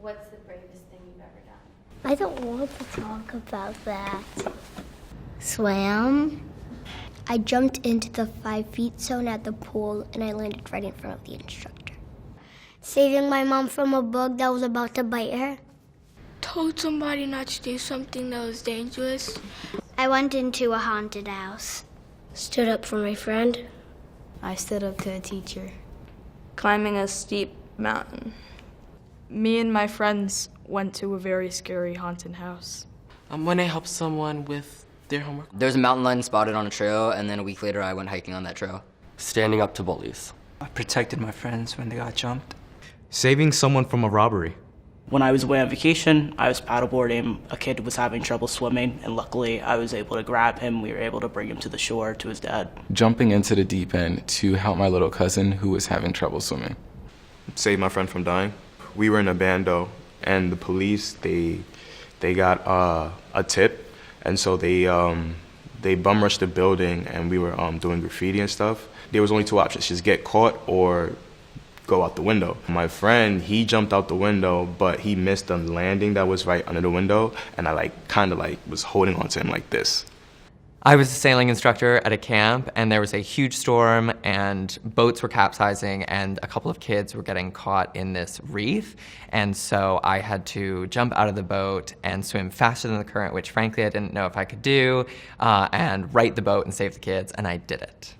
What's the bravest thing you've ever done? I don't want to talk about that. Swam. I jumped into the 5 feet zone at the pool and I landed right in front of the instructor. Saving my mom from a bug that was about to bite her. Told somebody not to do something that was dangerous. I went into a haunted house. Stood up for my friend. I stood up to a teacher. Climbing a steep mountain. Me and my friends went to a very scary haunted house. When I helped someone with their homework. There's a mountain lion spotted on a trail, and then a week later I went hiking on that trail. Standing up to bullies. I protected my friends when they got jumped. Saving someone from a robbery. When I was away on vacation, I was paddleboarding. A kid was having trouble swimming, and luckily I was able to grab him. We were able to bring him to the shore to his dad. Jumping into the deep end to help my little cousin who was having trouble swimming. Saved my friend from dying. We were in a bando, and the police, they got a tip, and so they bum rushed the building, and we were doing graffiti and stuff. There was only 2 options: just get caught or go out the window. My friend, he jumped out the window, but he missed the landing that was right under the window, and I kind of was holding onto him like this. I was a sailing instructor at a camp, and there was a huge storm, and boats were capsizing, and a couple of kids were getting caught in this reef, and so I had to jump out of the boat and swim faster than the current, which frankly I didn't know if I could do, and right the boat and save the kids, and I did it.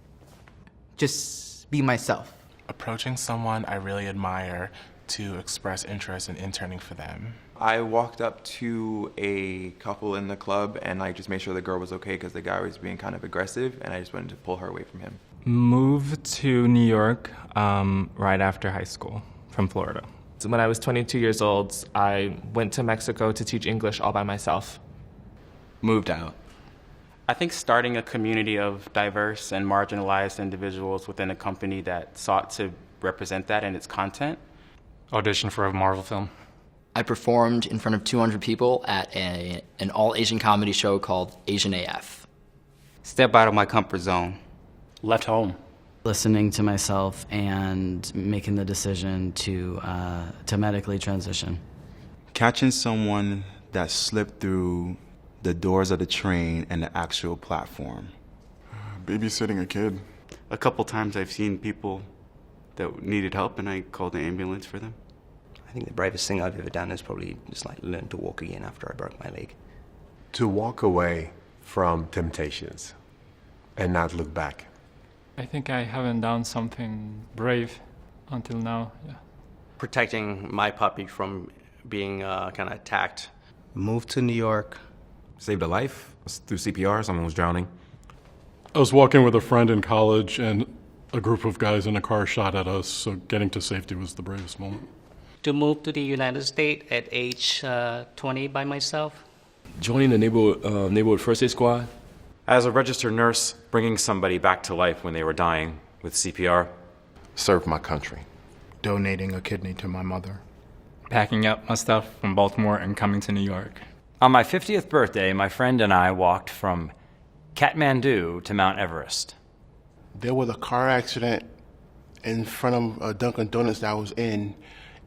Just be myself. Approaching someone I really admire to express interest in interning for them. I walked up to a couple in the club and I just made sure the girl was okay because the guy was being kind of aggressive and I just wanted to pull her away from him. Moved to New York right after high school from Florida. So when I was 22 years old, I went to Mexico to teach English all by myself. Moved out. I think starting a community of diverse and marginalized individuals within a company that sought to represent that in its content. Audition for a Marvel film. I performed in front of 200 people at an all-Asian comedy show called Asian AF. Step out of my comfort zone. Left home. Listening to myself and making the decision to medically transition. Catching someone that slipped through the doors of the train and the actual platform. Babysitting a kid. A couple times I've seen people that needed help and I called the ambulance for them. I think the bravest thing I've ever done is probably just learn to walk again after I broke my leg. To walk away from temptations and not look back. I think I haven't done something brave until now, yeah. Protecting my puppy from being kind of attacked. Moved to New York. Saved a life through CPR. Someone was drowning. I was walking with a friend in college and a group of guys in a car shot at us, so getting to safety was the bravest moment. To move to the United States at age 20 by myself. Joining the neighborhood first aid squad. As a registered nurse, bringing somebody back to life when they were dying with CPR. Served my country. Donating a kidney to my mother. Packing up my stuff from Baltimore and coming to New York. On my 50th birthday, my friend and I walked from Kathmandu to Mount Everest. There was a car accident in front of a Dunkin' Donuts that I was in,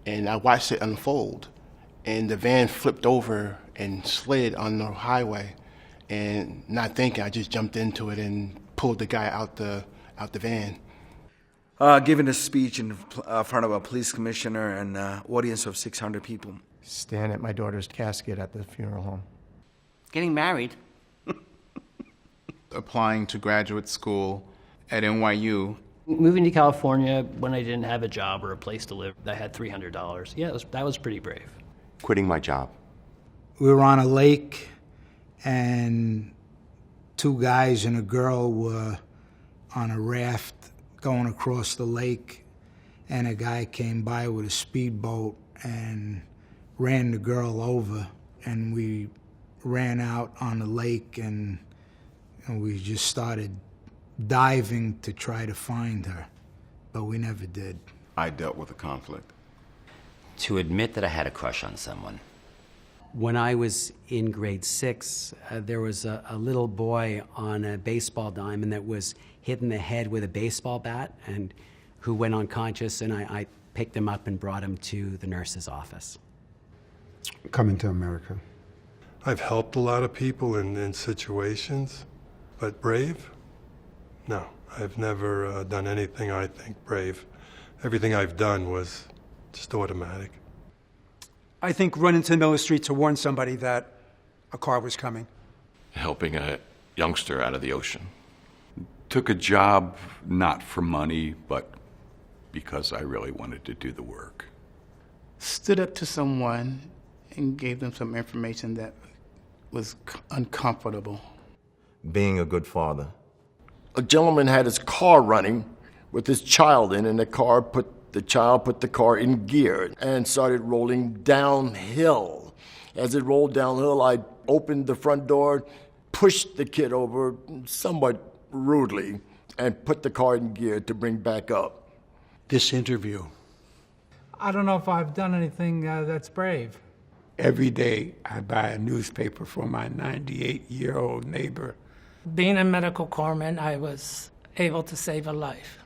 and I watched it unfold. And the van flipped over and slid on the highway. And not thinking, I just jumped into it and pulled the guy out the van. Giving a speech in front of a police commissioner and an audience of 600 people. Stand at my daughter's casket at the funeral home. Getting married. Applying to graduate school at NYU. Moving to California when I didn't have a job or a place to live. I had $300. Yeah, that was pretty brave. Quitting my job. We were on a lake and 2 guys and a girl were on a raft going across the lake, and a guy came by with a speedboat and ran the girl over, and we ran out on the lake and we just started diving to try to find her, but we never did. I dealt with a conflict. To admit that I had a crush on someone. When I was in grade 6, there was a little boy on a baseball diamond that was hit in the head with a baseball bat and who went unconscious, and I picked him up and brought him to the nurse's office. coming to America. I've helped a lot of people in situations, but brave? No, I've never done anything I think brave. Everything I've done was just automatic. I think running to the middle of the street to warn somebody that a car was coming. Helping a youngster out of the ocean. Took a job not for money, but because I really wanted to do the work. Stood up to someone and gave them some information that was uncomfortable. Being a good father. A gentleman had his car running with his child in, and the child put the car in gear and started rolling downhill. As it rolled downhill, I opened the front door, pushed the kid over somewhat rudely, and put the car in gear to bring back up. This interview. I don't know if I've done anything that's brave. Every day I buy a newspaper for my 98-year-old neighbor. Being a medical corpsman, I was able to save a life.